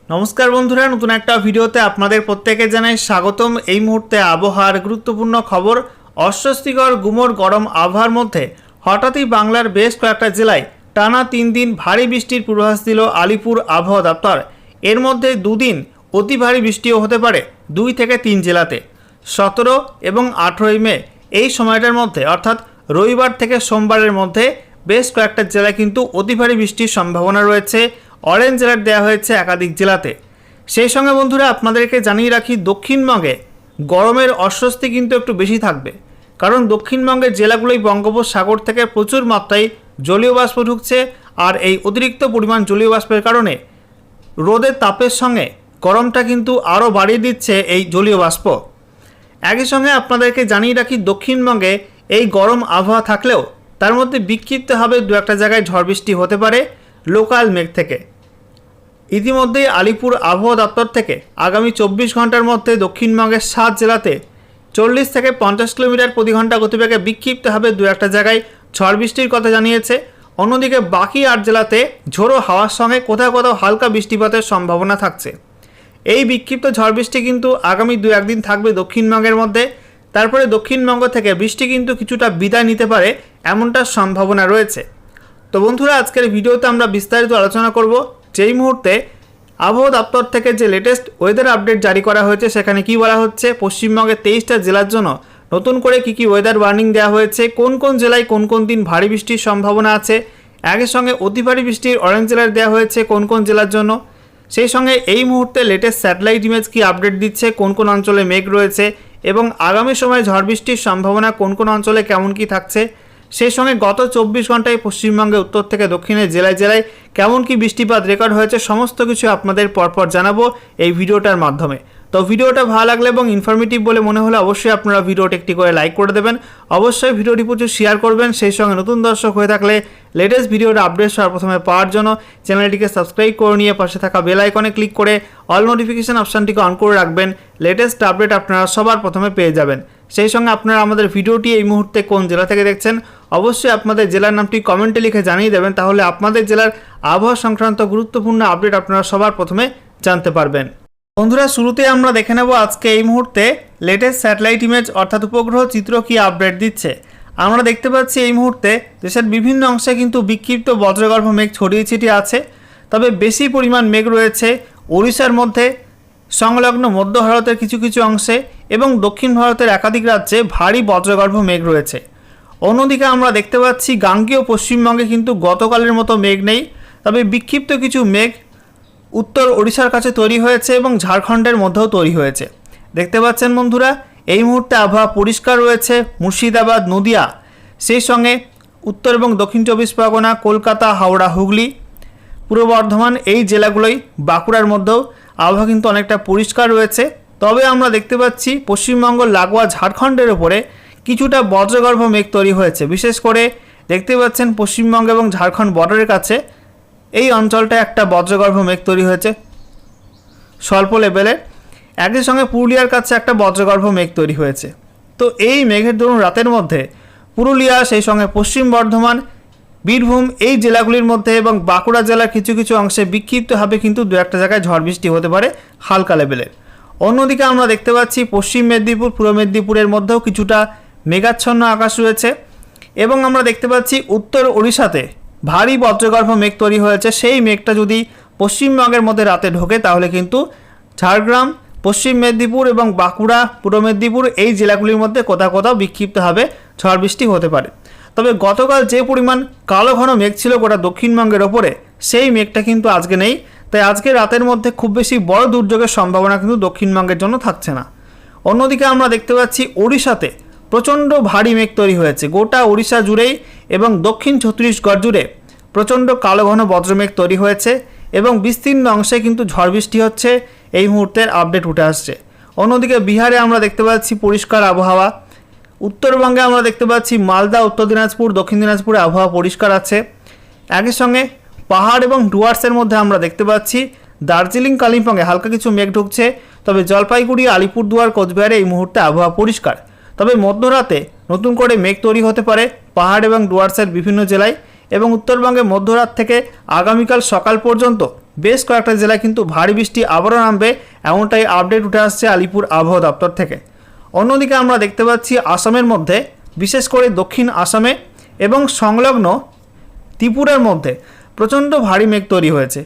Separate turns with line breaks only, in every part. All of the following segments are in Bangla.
नमस्कार बंधुरा नतून एक भिडियोते आपनादेर प्रत्येके जानाई स्वागतम। এই মুহূর্তে আবহাওয়ার গুরুত্বপূর্ণ খবর। অস্বস্তিকর গুমোট গরম আবহাওয়ার মধ্যে হঠাৎই বাংলার বেশ কয়েকটা জেলায় টানা 3 দিন ভারী বৃষ্টির পূর্বাভাস দিল আলিপুর আবহাওয়া দপ্তর। এর মধ্যে দুদিন অতি ভারী বৃষ্টিও হতে পারে 2 থেকে 3 জেলাতে। 17 এবং 18 মে এই সময়টার মধ্যে অর্থাৎ রবিবার থেকে সোমবারের মধ্যে বেশ কয়েকটা জেলায় কিন্তু অতি ভারী বৃষ্টির সম্ভাবনা রয়েছে। অরেঞ্জ অ্যালার্ট দেওয়া হয়েছে একাধিক জেলাতে। সেই সঙ্গে বন্ধুরা আপনাদেরকে জানিয়ে রাখি দক্ষিণবঙ্গে গরমের অস্বস্তি কিন্তু একটু বেশি থাকবে, কারণ দক্ষিণবঙ্গের জেলাগুলোই বঙ্গোপসাগর থেকে প্রচুর মাত্রায় জলীয় বাষ্প ঢুকছে। আর এই অতিরিক্ত পরিমাণ জলীয় বাষ্পের কারণে রোদের তাপের সঙ্গে গরমটা কিন্তু আরও বাড়িয়ে দিচ্ছে এই জলীয় বাষ্প। একই সঙ্গে আপনাদেরকে জানিয়ে রাখি দক্ষিণবঙ্গে এই গরম আবহাওয়া থাকলেও তার মধ্যে বিক্ষিপ্তভাবে দু একটা জায়গায় ঝড় বৃষ্টি হতে পারে লোকাল মেঘ থেকে। ইতিমধ্যেই আলিপুর আবহাওয়া দপ্তর থেকে আগামী 24 ঘন্টার মধ্যে দক্ষিণবঙ্গের 7 জেলাতে 40 থেকে 50 কিলোমিটার প্রতি ঘন্টা গতিবেগে বিক্ষিপ্তভাবে দু একটা জায়গায় ঝড় বৃষ্টির কথা জানিয়েছে। অন্যদিকে বাকি 8 জেলাতে ঝোড়ো হাওয়ার সঙ্গে কোথাও কোথাও হালকা বৃষ্টিপাতের সম্ভাবনা থাকছে। এই বিক্ষিপ্ত ঝড় বৃষ্টি কিন্তু আগামী 2-1 দিন থাকবে দক্ষিণবঙ্গের মধ্যে। তারপরে দক্ষিণবঙ্গ থেকে বৃষ্টি কিন্তু কিছুটা বিদায় নিতে পারে এমনটা সম্ভাবনা রয়েছে। তো বন্ধুরা আজকের ভিডিওতে আমরা বিস্তারিত আলোচনা করব যেই মুহূর্তে আবহাওয়া দপ্তর থেকে যে লেটেস্ট ওয়েদার আপডেট জারি করা হয়েছে সেখানে কি বলা হচ্ছে, পশ্চিমবঙ্গের 23টা জেলার জন্য নতুন করে কি ওয়েদার ওয়ার্নিং দেওয়া হয়েছে, কোন কোন জেলায় কোন কোন দিন ভারী বৃষ্টির সম্ভাবনা আছে, একই সঙ্গে অতি ভারী বৃষ্টির অরেঞ্জ অ্যালার্ট দেওয়া হয়েছে কোন কোন জেলার জন্য। সেই সঙ্গে এই মুহূর্তে লেটেস্ট স্যাটেলাইট ইমেজ কি আপডেট দিচ্ছে, কোন কোন অঞ্চলে মেঘ রয়েছে এবং আগামী সময়ে ঝড় বৃষ্টির সম্ভাবনা কোন কোন অঞ্চলে কেমন কি থাকছে। সেই সঙ্গে গত 24 ঘন্টায় পশ্চিমবঙ্গে উত্তর থেকে দক্ষিণের জেলায় জেলায় কেমন কি বৃষ্টিপাত রেকর্ড হয়েছে সমস্ত কিছু আপনাদের পরপর জানাবো এই ভিডিওটার মাধ্যমে। তো ভিডিওটা ভালো লাগলে এবং ইনফরমেটিভ বলে মনে হলে অবশ্যই আপনারা ভিডিওটি একটি করে লাইক করে দেবেন, অবশ্যই ভিডিওটি প্রচুর শেয়ার করবেন। সেই সঙ্গে নতুন দর্শক হয়ে থাকলে লেটেস্ট ভিডিওর আপডেট সবার প্রথমে পাওয়ার জন্য চ্যানেলটিকে সাবস্ক্রাইব করে নিয়ে পাশে থাকা বেল আইকনে ক্লিক করে অল নোটিফিকেশন অপশানটিকে অন করে রাখবেন। লেটেস্ট আপডেট আপনারা সবার প্রথমে পেয়ে যাবেন। সেই সঙ্গে আপনারা আমাদের ভিডিওটি এই মুহূর্তে কোন জেলা থেকে দেখছেন অবশ্যই আপনাদের জেলার নামটি কমেন্টে লিখে জানিয়ে দেবেন, তাহলে আপনাদের জেলার আবহাওয়া সংক্রান্ত গুরুত্বপূর্ণ আপডেট আপনারা সবার প্রথমে জানতে পারবেন। বন্ধুরা শুরুতে আমরা দেখে নেব আজকে এই মুহূর্তে লেটেস্ট স্যাটেলাইট ইমেজ অর্থাৎ উপগ্রহ চিত্র কি আপডেট দিচ্ছে। আমরা দেখতে পাচ্ছি এই মুহূর্তে দেশের বিভিন্ন অংশে কিন্তু বিক্ষিপ্ত বজ্রগর্ভ মেঘ ছড়িয়ে ছিটিয়ে আছে, তবে বেশি পরিমাণ মেঘ রয়েছে ওড়িশার মধ্যে, সংলগ্ন মধ্য ভারতের কিছু কিছু অংশে এবং দক্ষিণ ভারতের একাধিক রাজ্যে ভারী বজ্রগর্ভ মেঘ রয়েছে। অন্যদিকে আমরা দেখতে পাচ্ছি গাঙ্গেয় পশ্চিমবঙ্গে কিন্তু গতকালের মতো মেঘ নেই, তবে বিক্ষিপ্ত কিছু মেঘ উত্তর ওড়িশার কাছে তৈরি হয়েছে এবং ঝাড়খণ্ডের মধ্যেও তৈরি হয়েছে। দেখতে পাচ্ছেন বন্ধুরা এই মুহূর্তে আবহাওয়া পরিষ্কার রয়েছে মুর্শিদাবাদ, নদিয়া, সেই সঙ্গে উত্তর এবং দক্ষিণ 24 পরগনা, কলকাতা, হাওড়া, হুগলি, পূর্ব বর্ধমান এই জেলাগুলোই, বাঁকুড়ার মধ্যেও আবহাওয়া কিন্তু অনেকটা পরিষ্কার রয়েছে। তবে আমরা দেখতে পাচ্ছি পশ্চিমবঙ্গ লাগোয়া ঝাড়খণ্ডের ওপরে কিছুটা বজ্রগর্ভ মেঘ তৈরি হয়েছে। বিশেষ করে দেখতে পাচ্ছেন পশ্চিমবঙ্গ এবং ঝাড়খণ্ড বর্ডারের কাছে এই অঞ্চলটায় একটা বজ্রগর্ভ মেঘ তৈরি হয়েছে স্বল্প লেভেলে, একই সঙ্গে পুরুলিয়ার কাছে একটা বজ্রগর্ভ মেঘ তৈরি হয়েছে। তো এই মেঘের দরুন রাতের মধ্যে পুরুলিয়া, সেই সঙ্গে পশ্চিম বর্ধমান, বীরভূম এই জেলাগুলির মধ্যে এবং বাঁকুড়া জেলার কিছু কিছু অংশে বিক্ষিপ্তভাবে কিন্তু দু একটা জায়গায় ঝড় বৃষ্টি হতে পারে হালকা লেভেলের। অন্যদিকে আমরা দেখতে পাচ্ছি পশ্চিম মেদিনীপুর, পূর্ব মেদিনীপুরের মধ্যেও কিছুটা মেঘাচ্ছন্ন আকাশ রয়েছে এবং আমরা দেখতে পাচ্ছি উত্তর ওড়িশাতে ভারী বজ্রগর্ভ মেঘ তৈরি হয়েছে। সেই মেঘটা যদি পশ্চিমবঙ্গের মধ্যে রাতে ঢোকে তাহলে কিন্তু ঝাড়গ্রাম, পশ্চিম মেদিনীপুর এবং বাঁকুড়া, পূর্ব মেদিনীপুর এই জেলাগুলির মধ্যে কোথাও কোথাও বিক্ষিপ্তভাবে ঝড় বৃষ্টি হতে পারে। তবে গতকাল যে পরিমাণ কালো ঘন মেঘ ছিল গোটা দক্ষিণবঙ্গের ওপরে সেই মেঘটা কিন্তু আজকে নেই, তাই আজকে রাতের মধ্যে খুব বেশি বড় দুর্যোগের সম্ভাবনা কিন্তু দক্ষিণবঙ্গের জন্য থাকছে না। অন্যদিকে আমরা দেখতে পাচ্ছি ওড়িশাতে প্রচণ্ড ভারী মেঘ তৈরি হয়েছে গোটা ওড়িশা জুড়েই এবং দক্ষিণ ছত্তিশগড় জুড়ে প্রচণ্ড কালো ঘন বজ্রমেঘ তৈরি হয়েছে এবং বিস্তীর্ণ অংশে কিন্তু ঝড় বৃষ্টি হচ্ছে এই মুহূর্তের আপডেট উঠে আসছে। অন্যদিকে বিহারে আমরা দেখতে পাচ্ছি পরিষ্কার আবহাওয়া, উত্তরবঙ্গে আমরা দেখতে পাচ্ছি মালদা, উত্তর দিনাজপুর, দক্ষিণ দিনাজপুরে আবহাওয়া পরিষ্কার আছে। একই সঙ্গে পাহাড় এবং ডুয়ার্সের মধ্যে আমরা দেখতে পাচ্ছি দার্জিলিং, কালিম্পংয়ে হালকা কিছু মেঘ ঢুকছে, তবে জলপাইগুড়ি, আলিপুরদুয়ার, কোচবিহারে এই মুহূর্তে আবহাওয়া পরিষ্কার। তবে মধ্যরাতে নতুন করে মেঘ তৈরি হতে পারে পাহাড় এবং ডুয়ার্সের বিভিন্ন জেলায় এবং উত্তরবঙ্গে মধ্যরাত থেকে আগামীকাল সকাল পর্যন্ত বেশ কয়েকটা জেলায় কিন্তু ভারী বৃষ্টি আবারও নামবে, এমনটাই আপডেট উঠে আসছে আলিপুর আবহাওয়া দপ্তর থেকে। অন্যদিকে আমরা দেখতে পাচ্ছি আসামের মধ্যে, বিশেষ করে দক্ষিণ আসামে এবং সংলগ্ন ত্রিপুরার মধ্যে প্রচণ্ড ভারী মেঘ তৈরি হয়েছে।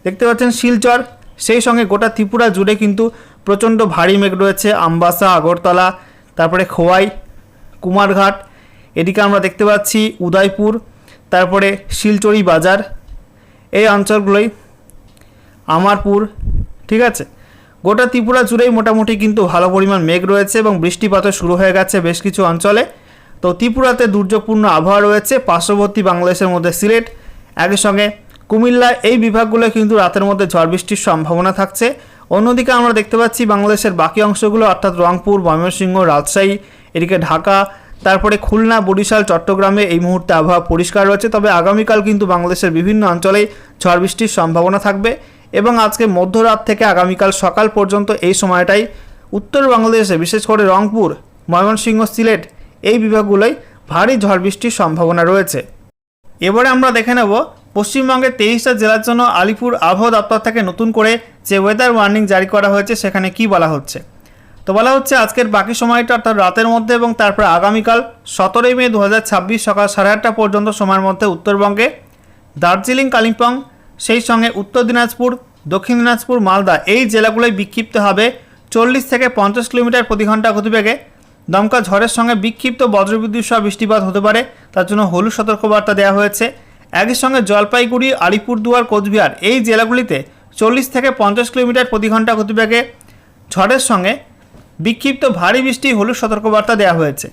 দেখতে পাচ্ছেন শিলচর, সেই সঙ্গে গোটা ত্রিপুরা জুড়ে কিন্তু প্রচণ্ড ভারী মেঘ রয়েছে। আমবাসা, আগরতলা, তারপরে খোয়াই, কুমারঘাট, এদিকে আমরা দেখতে পাচ্ছি উদয়পুর, তারপরে শিলচরি বাজার, এই অঞ্চলগুলোই, আমারপুর, ঠিক আছে। গোটা ত্রিপুরা জুড়েই মোটামুটি কিন্তু ভালো পরিমাণ মেঘ রয়েছে এবং বৃষ্টিপাতও শুরু হয়ে গেছে বেশ কিছু অঞ্চলে। তো ত্রিপুরাতে দুর্যোগপূর্ণ আবহাওয়া রয়েছে, পার্শ্ববর্তী বাংলাদেশের মধ্যে সিলেট, একই সঙ্গে কুমিল্লা, এই বিভাগগুলো কিন্তু রাতের মধ্যে ঝড় বৃষ্টির সম্ভাবনা থাকছে। অন্যদিকে আমরা দেখতে পাচ্ছি বাংলাদেশের বাকি অংশগুলো অর্থাৎ রংপুর, ময়মনসিংহ, রাজশাহী, এদিকে ঢাকা, তারপরে খুলনা, বরিশাল, চট্টগ্রামে এই মুহূর্তে আবহাওয়া পরিষ্কার রয়েছে। তবে আগামীকাল কিন্তু বাংলাদেশের বিভিন্ন অঞ্চলেই ঝড় বৃষ্টির সম্ভাবনা থাকবে এবং আজকে মধ্যরাত থেকে আগামীকাল সকাল পর্যন্ত এই সময়টাই উত্তর বাংলাদেশে বিশেষ করে রংপুর, ময়মনসিংহ, সিলেট এই বিভাগগুলোই ভারী ঝড় বৃষ্টির সম্ভাবনা রয়েছে। এবারে আমরা দেখে নেব পশ্চিমবঙ্গের 23টা জেলার জন্য আলিপুর আবহাওয়া দপ্তর থেকে নতুন করে যে ওয়েদার ওয়ার্নিং জারি করা হয়েছে সেখানে কি বলা হচ্ছে। তো বলা হচ্ছে আজকের বাকি সময়টা অর্থাৎ রাতের মধ্যে এবং তারপর আগামীকাল 17 মে 2026 সকাল 8:30 পর্যন্ত সময়ের মধ্যে উত্তরবঙ্গে দার্জিলিং, কালিম্পং, সেই সঙ্গে উত্তর দিনাজপুর, দক্ষিণ দিনাজপুর, মালদা এই জেলাগুলোয় বিক্ষিপ্ত হবে 40 থেকে 50 কিলোমিটার প্রতি ঘন্টা গতিবেগে দমকা ঝড়ের সঙ্গে বিক্ষিপ্ত বজ্রবিদ্যুৎ সহ বৃষ্টিপাত হতে পারে, তার জন্য হলুদ সতর্কবার্তা দেওয়া হয়েছে। একই সঙ্গে জলপাইগুড়ি, আলিপুরদুয়ার, কোচবিহার এই জেলাগুলিতে 40 থেকে 50 কিলোমিটার প্রতি ঘন্টা গতিবেগে ঝড়ের সঙ্গে বিক্ষিপ্ত ভারী বৃষ্টি হলুদ সতর্কবার্তা দেওয়া হয়েছে।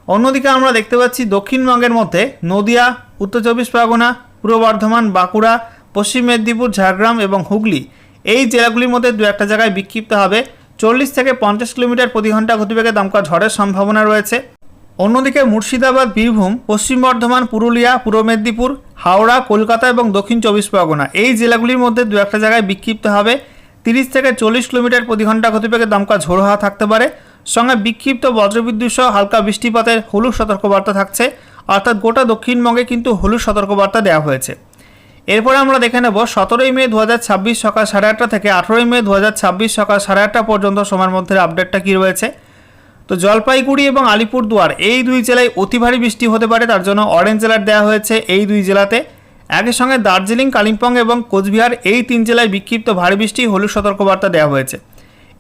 অন্যদিকে আমরা দেখতে পাচ্ছি দক্ষিণবঙ্গের মধ্যে নদিয়া, উত্তর 24 পরগনা, পূর্ব বর্ধমান, বাঁকুড়া, পশ্চিম মেদিনীপুর, ঝাড়গ্রাম এবং হুগলি এই জেলাগুলির মধ্যে দু একটা জায়গায় বিক্ষিপ্ত হবে 40 থেকে 50 কিলোমিটার প্রতি ঘন্টা গতিবেগে দমকা ঝড়ের সম্ভাবনা রয়েছে। অন্যদিকে মুর্শিদাবাদ, বীরভূম, পশ্চিম বর্ধমান, পুরুলিয়া, পূর্ব মেদিনীপুর, হাওড়া, কলকাতা এবং দক্ষিণ 24 পরগনা এই জেলাগুলির মধ্যে দু একটা জায়গায় বিক্ষিপ্ত হবে 30 থেকে 40 কিলোমিটার প্রতি ঘন্টা গতিবেগে দমকা ঝোড়ো হাওয়া থাকতে পারে, সঙ্গে বিক্ষিপ্ত বজ্রবিদ্যুৎ সহ হালকা বৃষ্টিপাতের হলুদ সতর্কবার্তা থাকছে, অর্থাৎ গোটা দক্ষিণবঙ্গে কিন্তু হলুদ সতর্কবার্তা দেওয়া হয়েছে। এরপরে আমরা দেখে নেব 17 মে 2026 সকাল 8:30 থেকে 18 মে 2026 সকাল 8:30 পর্যন্ত সময়ের মধ্যে আপডেটটা কী রয়েছে। তো জলপাইগুড়ি এবং আলিপুরদুয়ার এই দুই জেলায় অতি ভারী বৃষ্টি হতে পারে, তার জন্য অরেঞ্জ অ্যালার্ট দেওয়া হয়েছে এই দুই জেলাতে। একই সঙ্গে দার্জিলিং, কালিম্পং এবং কোচবিহার এই 3 জেলায় বিক্ষিপ্ত ভারী বৃষ্টি হলুদ সতর্কবার্তা দেওয়া হয়েছে।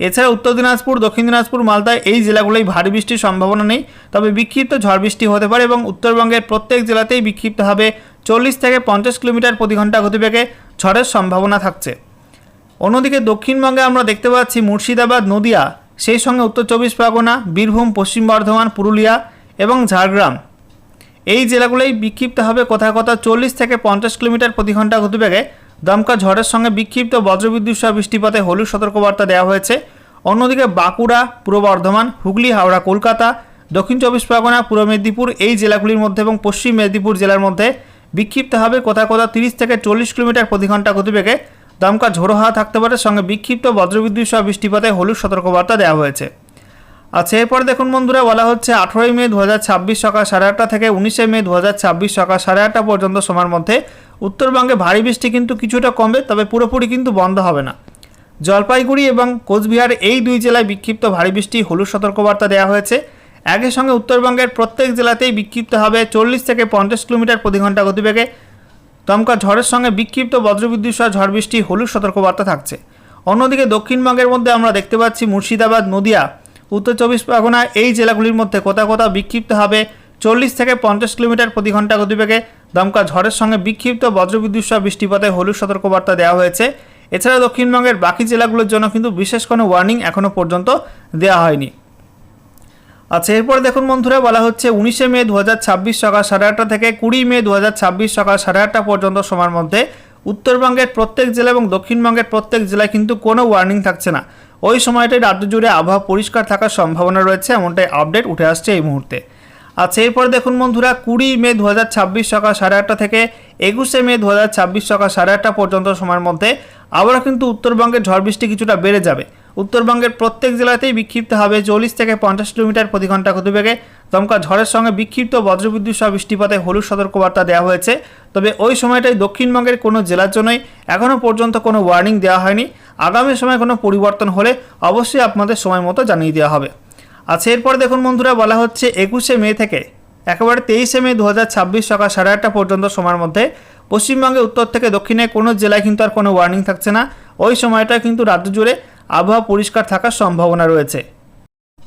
এছাড়া উত্তর দিনাজপুর, দক্ষিণ দিনাজপুর, মালদা এই জেলাগুলোই ভারী বৃষ্টির সম্ভাবনা নেই, তবে বিক্ষিপ্ত ঝড় বৃষ্টি হতে পারে এবং উত্তরবঙ্গের প্রত্যেক জেলাতেই বিক্ষিপ্ত হবে 40 থেকে 50 কিলোমিটার প্রতি ঘন্টা গতিবেগে ঝড়ের সম্ভাবনা থাকছে। অন্যদিকে দক্ষিণবঙ্গে আমরা দেখতে পাচ্ছি মুর্শিদাবাদ, নদিয়া, সেই সঙ্গে উত্তর 24 পরগনা, বীরভূম, পশ্চিম বর্ধমান, পুরুলিয়া এবং ঝাড়গ্রাম এই জেলাগুলোই বিক্ষিপ্ত হবে কোথাও কোথাও 40 থেকে 50 কিলোমিটার প্রতি ঘন্টা গতিবেগে দমকা ঝড়ের সঙ্গে বিক্ষিপ্ত বজ্রবিদ্যুৎ সহ বৃষ্টিপাতে হলুদ সতর্কবার্তা দেওয়া হয়েছে। অন্যদিকে বাঁকুড়া, পূর্ব বর্ধমান, হুগলি, হাওড়া, কলকাতা, দক্ষিণ 24 পরগনা, পূর্ব মেদিনীপুর এই জেলাগুলির মধ্যে এবং পশ্চিম মেদিনীপুর জেলার মধ্যে বিক্ষিপ্ত হবে কোথাও কোথাও 30 থেকে 40 কিলোমিটার প্রতি ঘন্টা গতিবেগে দমকা ঝোড়ো হাওয়া থাকতে পারে, সঙ্গে বিক্ষিপ্ত বজ্রবিদ্যুৎ সহ বৃষ্টিপাতে হলুদ সতর্কবার্তা দেওয়া হয়েছে। আচ্ছা, এরপর দেখুন বন্ধুরা, বলা হচ্ছে 18 মে 2026 সকাল 8:30 থেকে 19 মে 2026 সকাল 8:30 পর্যন্ত সময়ের মধ্যে উত্তরবঙ্গে ভারী বৃষ্টি কিন্তু কিছুটা কমবে, তবে পুরোপুরি কিন্তু বন্ধ হবে না। জলপাইগুড়ি এবং কোচবিহার এই দুই জেলায় বিক্ষিপ্ত ভারী বৃষ্টি হলুদ সতর্কবার্তা দেওয়া হয়েছে। একই সঙ্গে উত্তরবঙ্গের প্রত্যেক জেলাতেই বিক্ষিপ্ত হবে 40 থেকে 50 কিলোমিটার প্রতি ঘন্টা গতিবেগে দমকা ঝড়ের সঙ্গে বিক্ষিপ্ত বজ্রবিদ্যুৎ সহ ঝড় বৃষ্টি হলুদ সতর্কবার্তা থাকছে। অন্যদিকে দক্ষিণবঙ্গের মধ্যে আমরা দেখতে পাচ্ছি মুর্শিদাবাদ, নদিয়া, উত্তর 24 পরগনা এই জেলাগুলির মধ্যে কোথাও কোথাও বিক্ষিপ্ত হবে 40 থেকে 50 কিলোমিটার প্রতি ঘন্টা গতিবেগে দমকা ঝড়ের সঙ্গে বিক্ষিপ্ত বজ্রবিদ্যুৎ সহ বৃষ্টিপাতে হলুদ সতর্কবার্তা দেওয়া হয়েছে। এছাড়া দক্ষিণবঙ্গের বাকি জেলাগুলোর জন্য কিন্তু বিশেষ কোনো ওয়ার্নিং এখনও পর্যন্ত দেওয়া হয়নি। আচ্ছা, এরপর দেখুন বন্ধুরা, বলা হচ্ছে 19 মে 2026 সকাল 8:30 থেকে 20 মে 2026 সকাল 8:30 পর্যন্ত সময়ের মধ্যে উত্তরবঙ্গের প্রত্যেক জেলা এবং দক্ষিণবঙ্গের প্রত্যেক জেলায় কিন্তু কোনো ওয়ার্নিং থাকছে না। ওই সময়টাই রাজ্য জুড়ে আবহাওয়া পরিষ্কার থাকার সম্ভাবনা রয়েছে, এমনটাই আপডেট উঠে আসছে এই মুহূর্তে। আচ্ছা, এরপর দেখুন বন্ধুরা, 20 মে 2026 সকাল 8:30 থেকে 21 মে 2026 সকাল 8:30 পর্যন্ত সময়ের মধ্যে আবারও কিন্তু উত্তরবঙ্গের ঝড় বৃষ্টি কিছুটা বেড়ে যাবে। উত্তরবঙ্গের প্রত্যেক জেলাতেই বিক্ষিপ্ত হবে 40 থেকে 50 কিলোমিটার প্রতি ঘন্টা গতিবেগে দমকা ঝড়ের সঙ্গে বিক্ষিপ্ত বজ্রবিদ্যুৎ সহ বৃষ্টিপাতে হলুদ সতর্কবার্তা দেওয়া হয়েছে। তবে ওই সময়টাই দক্ষিণবঙ্গের কোনো জেলার জন্যই এখনও পর্যন্ত কোনো ওয়ার্নিং দেওয়া হয়নি। আগামী সময় কোনো পরিবর্তন হলে অবশ্যই আপনাদের সময় মতো জানিয়ে দেওয়া হবে। আচ্ছা, এরপর দেখুন বন্ধুরা, বলা হচ্ছে 21শে মে থেকে একেবারে 23শে মে 2026 সকাল 8:30 পর্যন্ত সময়ের মধ্যে পশ্চিমবঙ্গে উত্তর থেকে দক্ষিণে কোনো জেলায় কিন্তু আর কোনো ওয়ার্নিং থাকছে না। ওই সময়টা কিন্তু রাজ্য জুড়ে আবহাওয়া পরিষ্কার থাকার সম্ভাবনা রয়েছে।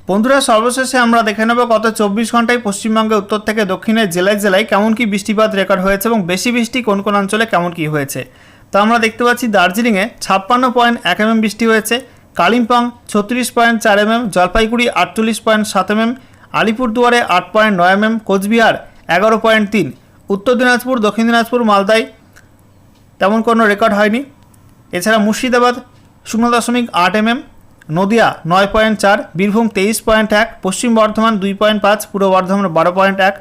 বন্ধুরা, সর্বশেষে আমরা দেখে নেব গত 24 ঘন্টায় পশ্চিমবঙ্গে উত্তর থেকে দক্ষিণের জেলায় জেলায় কেমন কি বৃষ্টিপাত রেকর্ড হয়েছে এবং বেশি বৃষ্টি কোন কোন অঞ্চলে কেমন কি হয়েছে। তো আমরা দেখতে পাচ্ছি দার্জিলিংয়ে 56.1 mm বৃষ্টি হয়েছে, Kalimpong 36.4 mm, Jalpaiguri 48.7 mm, আলিপুরদুয়ারে 8.9 mm, Cooch Behar 11.3, উত্তর দিনাজপুর, দক্ষিণ দিনাজপুর, মালদায় তেমন কোনো রেকর্ড হয়নি। এছাড়া মুর্শিদাবাদ 0.8 mm, নদিয়া 9.4, বীরভূম 23.1, পশ্চিম বর্ধমান 2.5, পূর্ব বর্ধমান 12.1,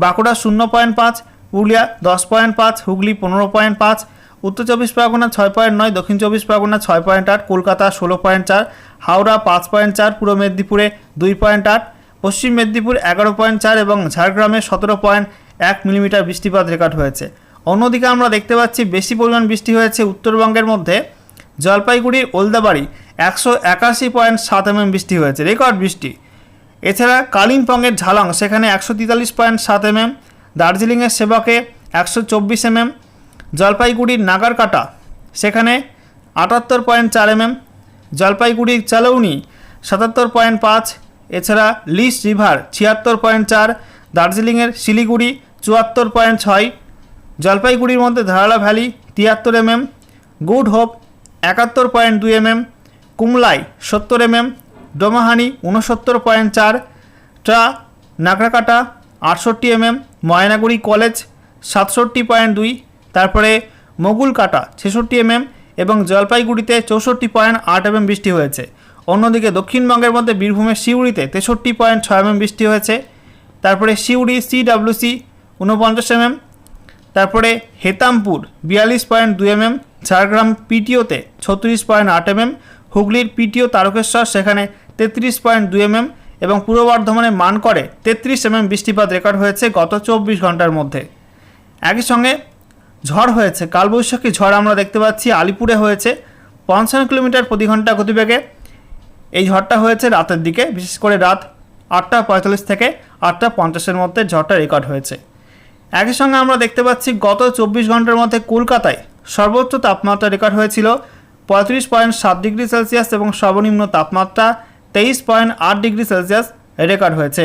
বাঁকুড়া 0.5, পুরুলিয়া 10.5, হুগলি 15.5, উত্তর 24 পরগনা 6.9, দক্ষিণ 24 পরগনা 6.8, কলকাতা 16.4, হাওড়া 5.4, পূর্ব মেদিনীপুরে 2.8, পশ্চিম মেদিনীপুর 11.4 এবং ঝাড়গ্রামে 17.1 মিলিমিটার বৃষ্টিপাত রেকর্ড হয়েছে। অন্যদিকে আমরা দেখতে পাচ্ছি বেশি পরিমাণ বৃষ্টি হয়েছে উত্তরবঙ্গের মধ্যে জলপাইগুড়ির ওলদাবাড়ি 181.7 mm বৃষ্টি হয়েছে, রেকর্ড বৃষ্টি। এছাড়া কালিম্পংয়ের ঝালং সেখানে 143.7 mm, দার্জিলিংয়ের সেবকে 124 mm, জলপাইগুড়ির নাগারকাটা সেখানে 78.4 mm, জলপাইগুড়ির চালৌনি 77.5, এছাড়া লিস রিভার 76.4, দার্জিলিংয়ের শিলিগুড়ি 74.6, জলপাইগুড়ির মধ্যে Dharala valley 73 mm, Good Hope 71.2 mm, Kumlai 70 mm, Domohani 69.4, ট্রা নাগরাকাটা 68 mm, ময়নাগুড়ি কলেজ 67.2, তারপরে মগুলকাটা 66 mm এবং জলপাইগুড়িতে 64.8 mm বৃষ্টি হয়েছে। অন্যদিকে দক্ষিণবঙ্গের মধ্যে বীরভূমের সিউড়িতে 63.6 mm বৃষ্টি হয়েছে, তারপরে সিউড়ি CWC 49 mm, তারপরে হেতামপুর 42.2 mm, ঝাড়গ্রাম পিটিওতে 36.8 mm, হুগলির পিটিও তারকেশ্বর সেখানে 33.2 mm এবং পূর্ব বর্ধমানে মানকরে 33 mm বৃষ্টিপাত রেকর্ড হয়েছে গত 24 ঘন্টার মধ্যে। একই সঙ্গে ঝড় হয়েছে, কালবৈশাখী ঝড় আমরা দেখতে পাচ্ছি আলিপুরে হয়েছে 55 কিলোমিটার প্রতি ঘন্টা গতিবেগে। এই ঝড়টা হয়েছে রাতের দিকে, বিশেষ করে রাত 8:45 থেকে 8:50 মধ্যে ঝড়টা রেকর্ড হয়েছে। একই সঙ্গে আমরা দেখতে পাচ্ছি গত 24 ঘন্টার মধ্যে কলকাতায় সর্বোচ্চ তাপমাত্রা রেকর্ড হয়েছিল 35.7 ডিগ্রি সেলসিয়াস এবং সর্বনিম্ন তাপমাত্রা 23.8 ডিগ্রি সেলসিয়াস রেকর্ড হয়েছে।